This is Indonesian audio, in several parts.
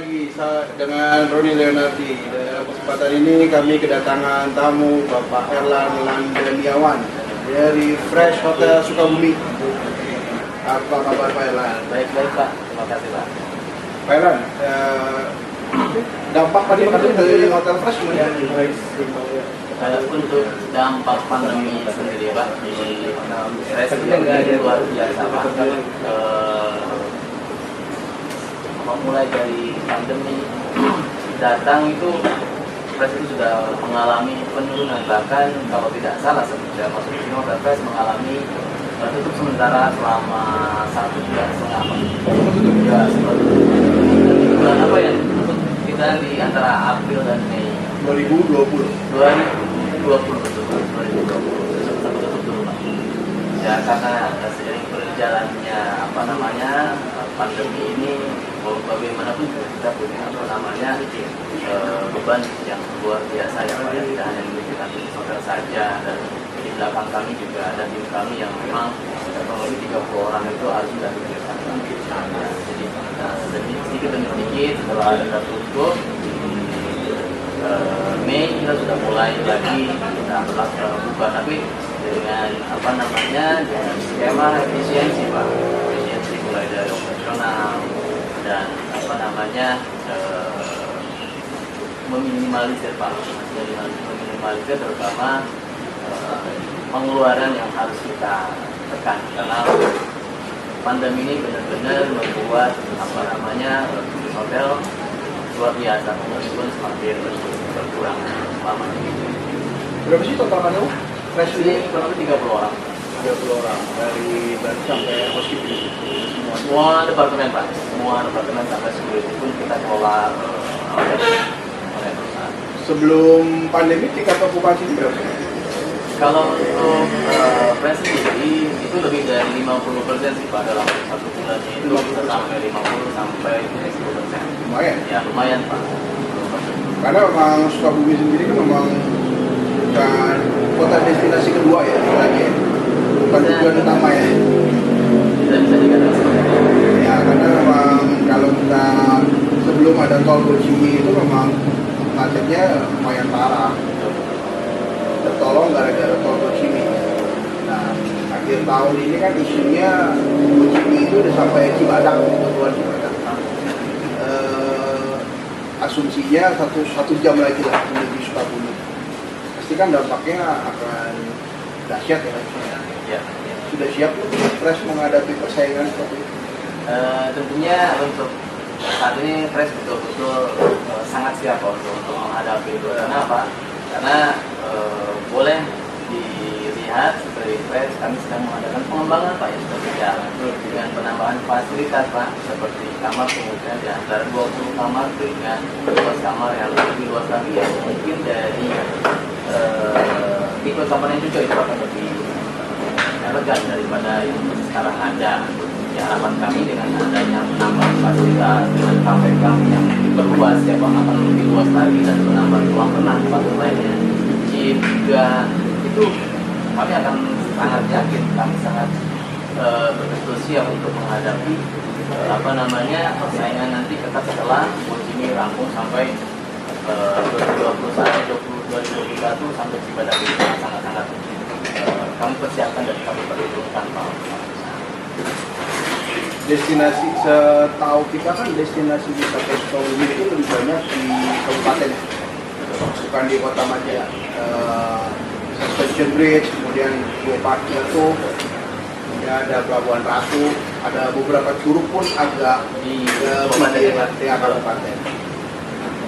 lagi dengan Roni Leonardi. Dalam kesempatan ini kami kedatangan tamu Bapak Erlan Landaniawan dari Fresh Hotel Sukabumi. Apa kabar Pak Erlan? Baik-baik Pak, terima kasih Pak. Pak Erlan, dampak pandemi itu dari Hotel Fresh gimana? Untuk dampak pandemi sendiri Pak, di Fresh ini luar biasa Pak. Mulai dari pandemi datang itu Fresh itu sudah mengalami penurunan, bahkan kalau tidak salah sejak masuk ke Hotel Fresh mengalami tutup sementara selama 1,5 bulan. Ya, bulan apa ya? Kita di antara April dan Mei 2020 betul, 2020 sampai tutup dulu Pak. Ya karena seiring berjalannya pandemi ini, bagaimanapun kita punya beban yang luar biasa ya Pak, ya. Tidak hanya memikirkan hotel saja, dan di belakang kami juga ada tim kami yang memang kurang lebih 30 orang itu harus sudah dipikirkan. Jadi sedikit demi sedikit setelah ada tutup Mei kita sudah mulai lagi kita buka, tapi dengan dengan skema efisiensi Pak, efisiensi mulai dari operasional dan meminimalisir Pak, meminimalisir terutama pengeluaran yang harus kita tekan, karena pandemi ini benar-benar membuat hotel luar biasa, meskipun semakin berkurang lama. Berapa sih total karyawan? Fresh Ini kurang lebih 30 orang. 30 orang dari berarti sampai housekeeping Semua departemen Pak, semua departemen sampai security pun kita kelola oleh perusahaan. Sebelum pandemi tingkat okupansi itu berapa? Kalau untuk Fresh sendiri itu lebih dari 50% sih Pak, dalam satu bulannya itu bisa sampai 50 sampai 60%. Lumayan. Ya lumayan Pak. Karena memang Sukabumi sendiri kan memang bukan kota destinasi kedua ya, lagi bukan tujuan utama ya. Bisa dikatakan seperti itu. Ya karena memang kalau kita sebelum ada tol Bocimi itu memang macetnya lumayan parah. Tertolong gara-gara tol Bocimi. Nah akhir tahun ini kan isunya Bocimi itu udah sampai Cibadak, keluar Cibadak. Asumsinya satu jam lagi lah menuju Sukabumi. Pasti kan dampaknya akan dahsyat ya. Ya. Sudah siap Fresh menghadapi persaingan seperti itu? Tentunya untuk saat ini Fresh betul-betul sangat siap untuk menghadapi itu. Kenapa? Karena boleh dilihat dari Fresh kami sedang mengadakan pengembangan Pak, yang sudah berjalan dengan penambahan fasilitas Pak, seperti kamar, kemudian di antara 20 kamar dengan luas kamar yang lebih luas lagi, yang mungkin dari tipe kamarnya juga itu akan lebih elegan daripada yang sekarang ada. Ya, harapan kami dengan adanya penambahan fasilitas dengan kafe kami yang diperluas ya Pak, akan lebih luas lagi, dan penambahan ruang renang tempat lainnya juga, itu kami akan sangat yakin, kami sangat betul siap untuk menghadapi persaingan nanti ketat setelah Bocimi rampung sampai 2021 sampai Cibadak ini sangat-sangat kami persiapkan dan kami perhitungkan Pak. Destinasi setahu kita kan destinasi wisata Sukabumi itu lebih banyak di kabupaten, bukan di kota Maja. Suspension Bridge, kemudian Geoparknya tuh, kemudian ada Pelabuhan Ratu, ada beberapa curug pun agak di kabupaten.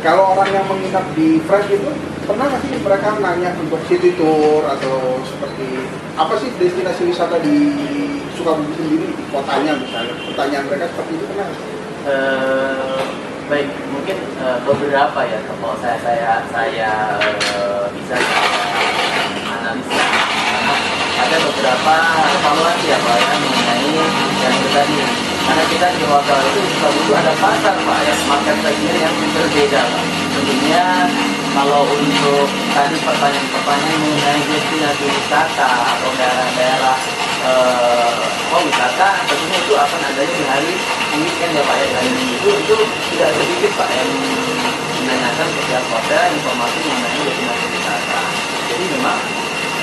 Kalau orang yang menginap di Fresh itu pernah nggak sih mereka nanya untuk city tour atau seperti apa sih destinasi wisata di Sukabumi sendiri, di kotanya misalnya? Pertanyaan mereka seperti itu pernah nggak sih? Baik, mungkin beberapa ya, kalau saya bisa analisa. Ada beberapa evaluasi ya Pak, ya, mengenai yang tadi. Karena kita di hotel itu juga ada pasar Pak, ya, market segmen yang berbeda Pak. Tentunya kalau untuk tadi pertanyaan mengenai destinasi wisata atau daerah-daerah wisata tentunya itu akan adanya di hari weekend ya Pak ya. Hari Minggu itu tidak sedikit Pak yang menanyakan ke pihak hotel informasi mengenai destinasi wisata. Jadi memang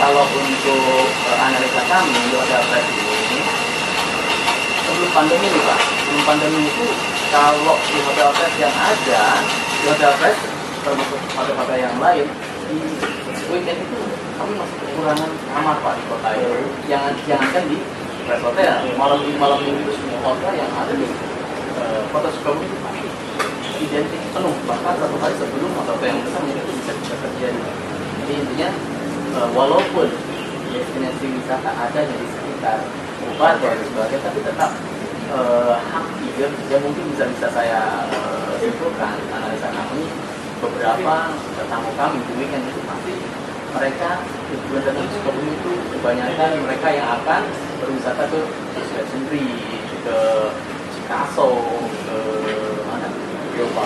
kalau untuk analisa kami di Hotel Fresh ini sebelum pandemi nih Pak, sebelum pandemi itu kalau di Hotel Fresh yang ada, di Hotel Fresh termasuk hotel-hotel yang lain di weekend itu kami masih kekurangan kamar Pak di kota itu. Jangankan di Fresh Hotel, malam minggu itu semua hotel yang ada di kota Sukabumi itu pasti identik penuh, bahkan satu hari sebelum hotel yang besar itu bisa terjadi. Jadi intinya walaupun destinasi wisata ada di sekitar kabupaten dan sebagainya, tapi tetap hampir ya mungkin bisa saya simpulkan analisa kami beberapa tamu kami di weekend itu pasti mereka tujuan datang ke Sukabumi itu kebanyakan mereka yang akan berwisata ke Stasiun Bridge, ke Cikaso, ke mana?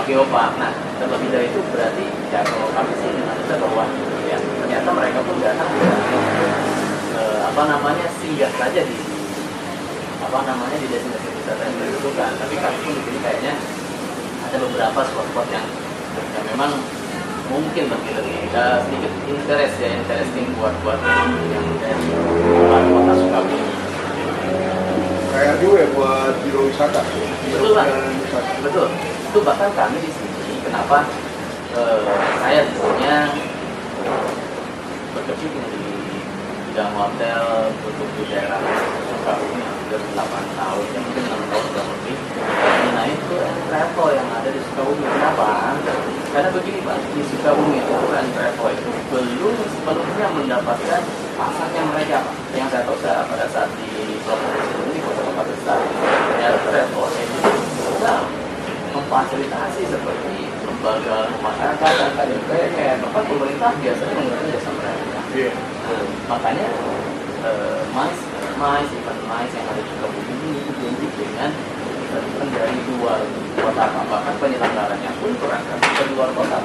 Geopark. Nah, terlebih dari itu berarti ya kalau kami sih menganalisa bahwa ya ternyata mereka pun datang singgah saja di di destinasi wisata yang ditentukan. Tapi kami pun di sini kayaknya ada beberapa spot-spot yang memang mungkin lebih sedikit interesting buat yang dari luar kota Sukabumi. Kayak juga ya buat biro wisata. Betul Pak. Betul. Itu bahkan kami di sini kenapa saya sebenarnya berkecimpung di bidang hotel untuk di daerah Sukabumi sudah 8 tahun, ya mungkin 6 tahun kurang lebih. Nah itu travel yang ada di Sukabumi. Kenapa? Karena begini Pak, di Sukabumi itu travel itu belum sepenuhnya mendapatkan pasarnya mereka Pak. Yang saya tahu pada saat di provinsi ini kota-kota besar, travel itu sudah memfasilitasi seperti lembaga pemasarakatan, KDPR, bahkan pemerintah biasanya menggunakan jasa mereka. Makanya event yang ada di Sukabumi ini identik dengan event dari luar kota, bahkan penyelenggaranya pun berangkat ke luar kota.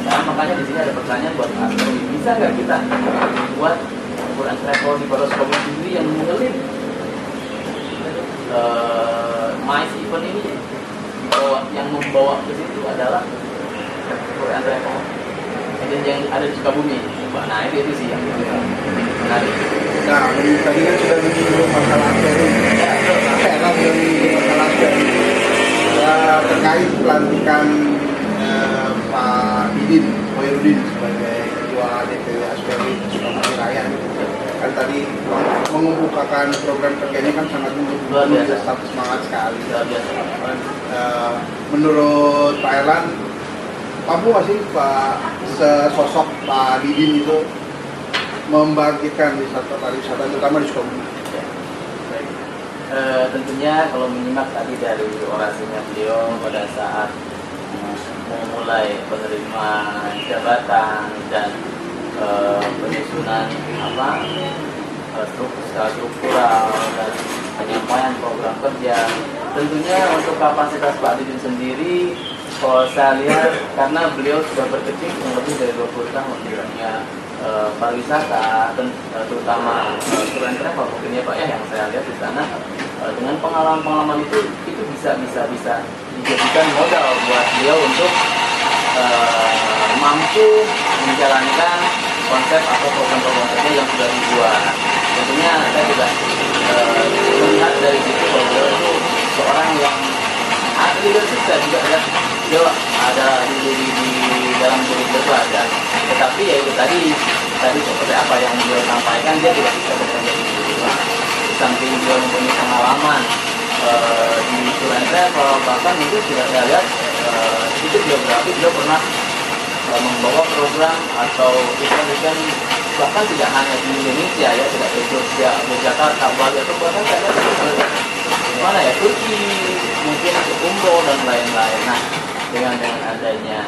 Nah, makanya di sini ada pertanyaan buat Mas Roy, bisa nggak kita buat Quran travel di Kota Sukabumi sendiri yang mengelim MICE event ini yang membawa ke situ adalah Quran travel yang ada di Sukabumi. Nah itu sih yang menarik. Nah, tadi kan sudah menyinggung masalah sharing. Terkait pelantikan Pak Didin Khairuddin sebagai Ketua DPW Asperi Sukabumi Raya. Kan tadi mengemukakan program kerjanya kan sangat luar biasa, status semangat sekali. Luar biasa. Menurut Pak Erlan, mampu nggak sih Pak sesosok Pak Didin itu membangkitkan wisata pariwisata terutama di Sukabumi? Tentunya kalau menyimak tadi dari orasinya beliau pada saat memulai penerimaan jabatan dan penyusunan struktural dan penyampaian program kerja, tentunya untuk kapasitas Pak Didin sendiri, kalau saya lihat karena beliau sudah berkecimpung lebih dari 20 tahun di dunia pariwisata, terutama tour and travel mungkin ya Pak ya, yang saya lihat di sana dengan pengalaman itu bisa dijadikan modal buat beliau untuk mampu menjalankan konsep atau program-program kerja yang sudah dibuat. Tentunya saya juga melihat dari situ bahwa beliau itu seorang yang leadership, saya juga lihat beliau ada di dalam diri beliau itu ada. Tetapi ya itu tadi seperti apa yang beliau sampaikan, dia tidak bisa bekerja di rumah. Di samping beliau mempunyai pengalaman di tour and travel, bahkan itu sudah saya lihat itu biografi beliau pernah membawa program atau event bahkan tidak hanya di Indonesia ya, tidak di Jakarta, Bali atau bahkan saya lihat mana ya, Turki, mungkin ke umroh dan lain-lain. Nah, dengan adanya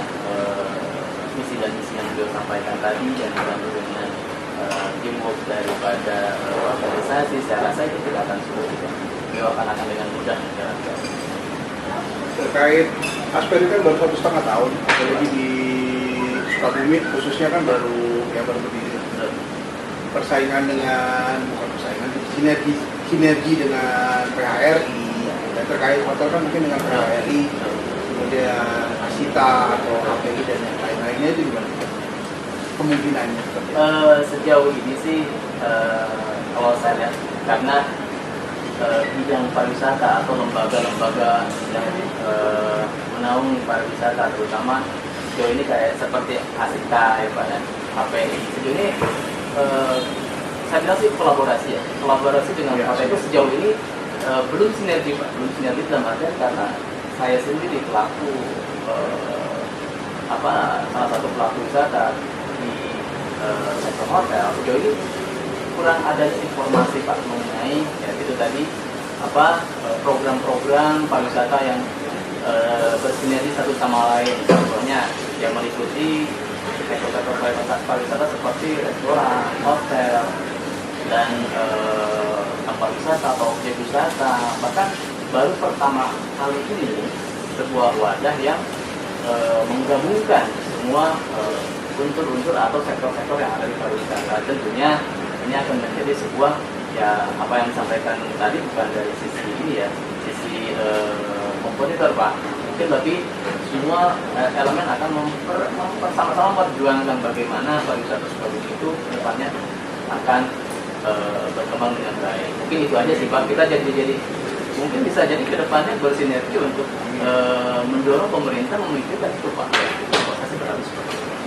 misi dan misi yang beliau sampaikan tadi dan dengan teamwork daripada organisasi, saya rasa itu tidak akan sulit. Beliau akan dengan mudah menjalankan. Terkait Asperi kan baru 1,5 tahun, apalagi di Sukabumi khususnya kan baru berdiri. Persaingan bukan persaingan, sinergi dengan PHRI dan terkait hotel kan mungkin dengan PHRI, kemudian Asita atau HPI dan yang lain-lainnya itu gimana kemungkinannya? Sejauh ini sih kalau saya lihat karena bidang pariwisata atau lembaga-lembaga yang menaungi pariwisata terutama sejauh ini kayak seperti Asita ya Pak ya, HPI sejauh ini saya bilang sih kolaborasi dengan hotel itu sejauh ini belum sinergi Pak, belum sinergi dalam artian karena saya sendiri pelaku salah satu pelaku wisata di sektor hotel sejauh ini kurang adanya informasi Pak mengenai ya itu tadi program-program pariwisata yang bersinergi satu sama lain, contohnya yang meliputi sektor pariwisata seperti restoran, hotel, dan tempat wisata atau objek wisata. Bahkan baru pertama kali ini sebuah wadah yang menggabungkan semua unsur-unsur atau sektor-sektor yang ada di pariwisata. Tentunya ini akan menjadi sebuah ya apa yang disampaikan tadi bukan dari sisi ini ya, sisi kompetitor Pak. Mungkin lebih semua elemen akan sama-sama memperjuangkan bagaimana pariwisata Sukabumi itu depannya akan berkembang dengan baik. Mungkin itu aja sih Pak. Kita jadi mungkin bisa jadi kedepannya bersinergi untuk mendorong pemerintah memikirkan itu Pak. Terima kasih seperti itu.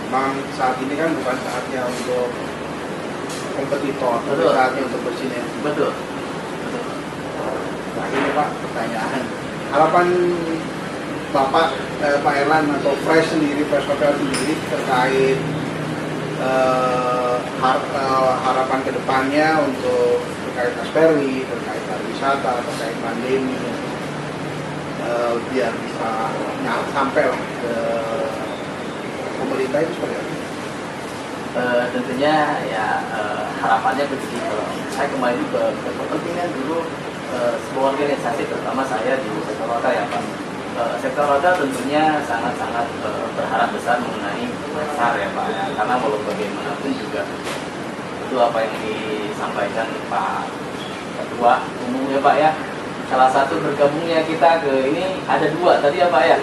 Memang saat ini kan bukan saatnya untuk kompetitor, tapi saatnya untuk bersinergi. Betul. Nah ini Pak pertanyaan, harapan Bapak Pak Erlan atau Fresh Hotel sendiri terkait harapan kedepannya untuk terkait Asperwi, terkait pariwisata, terkait pandemi, biar bisa sampai ke pemerintah itu seperti apa? Tentunya ya harapannya begini, kalau saya kembali ke kepentingan dulu sebuah organisasi, terutama saya di sektor hotel ya Pak. Sektor hotel tentunya sangat-sangat berharap besar mengenai pasar ya Pak ya, karena walau bagaimanapun juga itu apa yang disampaikan Pak Ketua Umum ya Pak ya, salah satu bergabungnya kita ke ini ada dua tadi ya Pak ya.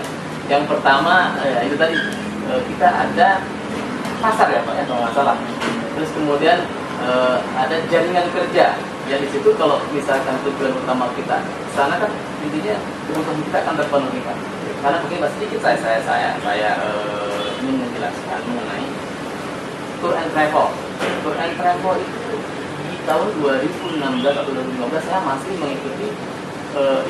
Yang pertama itu tadi kita ada pasar ya Pak ya kalau nggak salah. Terus kemudian ada jaringan kerja. Ya di situ kalau misalkan tujuan utama kita sana kan intinya kebutuhan kita akan terpenuhi kan. Karena mungkin sedikit saya ingin menjelaskan mengenai tour and travel. Tour and travel itu di tahun 2016 atau 2015 saya masih mengikuti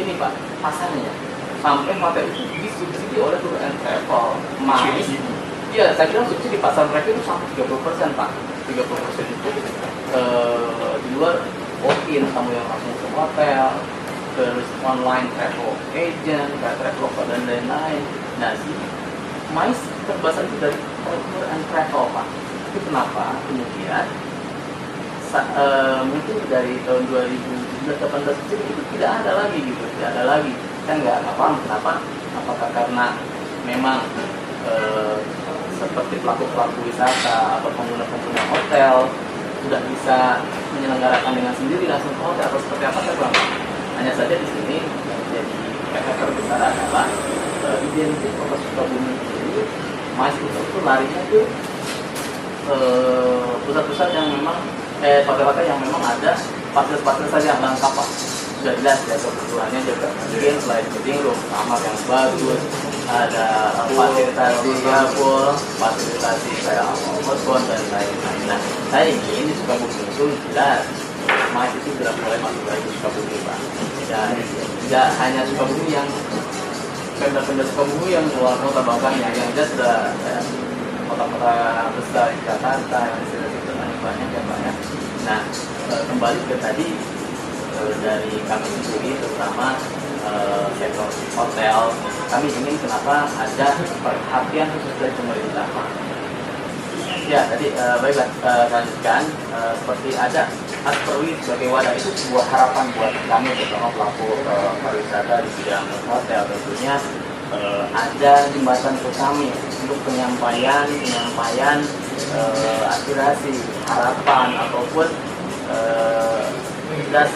ini Pak pasarnya. Sampai hotel itu disubsidi oleh tour and travel. Iya, saya kira subsidi pasar mereka itu sampai 30% Pak. 30% itu di luar walk-in, kamu yang langsung ke hotel, terus online travel agent, kayak Traveloka dan lain-lain. Nah, si Mais terbesar itu dari tour and travel Pak. Itu kenapa? Kemudian mungkin dari tahun 2018 itu tidak ada lagi gitu, tidak ada lagi. Saya nggak paham kenapa. Apakah karena memang seperti pelaku-pelaku wisata atau pengguna-pengguna hotel sudah bisa menyelenggarakan dengan sendiri langsung ke hotel atau seperti apa saya kurang. Hanya saja di sini jadi efek terbesar adalah identitas Kota Sukabumi ini masih itu larinya ke pusat-pusat yang memang hotel-hotel yang memang ada fasilitas-fasilitas saja yang lengkap Pak. Sudah jelas ya kebutuhannya juga mungkin selain meeting room, kamar yang bagus, ada fasilitasi dapur, fasilitasi kayak hotpot dan lain-lain. Nah, saya ingin di Sukabumi itu jelas Mas itu sudah mulai masuk lagi Sukabumi Pak. Dan tidak hanya Sukabumi yang Pemda Sukabumi yang luar kota bahkan yang jelas sudah kota-kota besar di Jakarta yang sudah banyak ya Pak ya. Nah, kembali ke tadi dari kami sendiri terutama sektor hotel, kami ingin kenapa ada perhatian khusus dari pemerintah. Ya tadi baiklah lanjutkan seperti ada Asperwi sebagai wadah itu sebuah harapan buat kami terutama pelaku pariwisata di bidang hotel. Tentunya ada jembatan ke kami untuk penyampaian aspirasi, harapan ataupun cerdas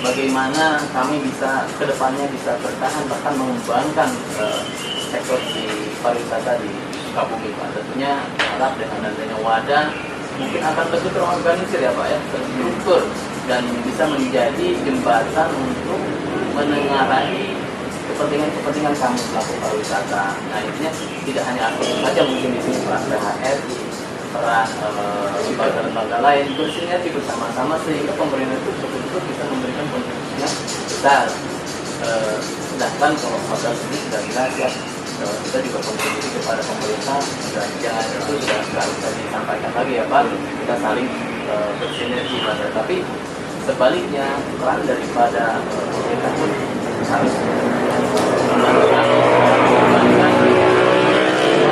bagaimana kami bisa kedepannya bisa bertahan bahkan mengembangkan sektor di pariwisata di Sukabumi, Pak. Tentunya harap dengan adanya wadah mungkin akan lebih terorganisir ya Pak ya, terstruktur dan bisa menjadi jembatan untuk menengarai kepentingan kami pelaku pariwisata. Nah intinya tidak hanya aku saja mungkin di sini peran PHRI, peran lembaga-lembaga lain bersinergi bersama-sama sehingga pemerintah itu betul-betul bisa memberikan kontribusinya besar. Sedangkan kalau hotel sendiri sudah kita siap, kita juga kontribusi kepada pemerintah dan jangan itu sudah bisa disampaikan lagi ya Pak, kita saling bersinergi pada. Tapi sebaliknya peran daripada pemerintah pun harus membangun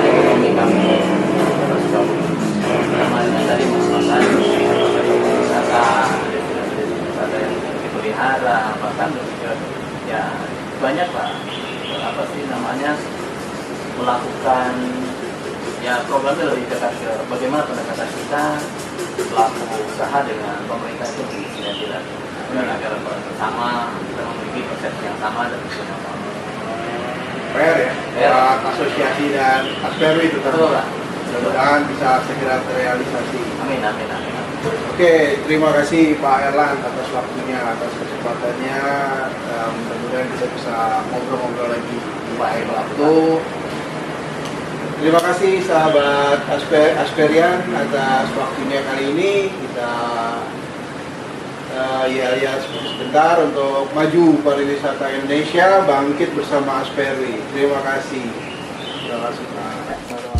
ekonomi kami terus sama dengan tadi mengembangkan wisata yang dipelihara, bahkan ya banyak Pak apa sih namanya melakukan ya programnya lebih dekat ke bagaimana pendekatan kita pelaku usaha dengan pemerintah itu lebih sinergi lagi dan agar bersama kita memiliki persepsi yang sama dan tujuan yang sama. PR ya, Pak asosiasi dan Asperu itu kan. Betul Pak. Mudah-mudahan bisa segera terrealisasi. Amin, amin, amin. Oke, terima kasih Pak Erlan atas waktunya, atas kesempatannya. Mudah-mudahan kita bisa ngobrol-ngobrol lagi di lain waktu. Terima kasih sahabat Asperian atas waktunya kali ini. Kita ya sebentar untuk maju pariwisata Indonesia bangkit bersama Asperi. Terima kasih. Terima kasih Pak.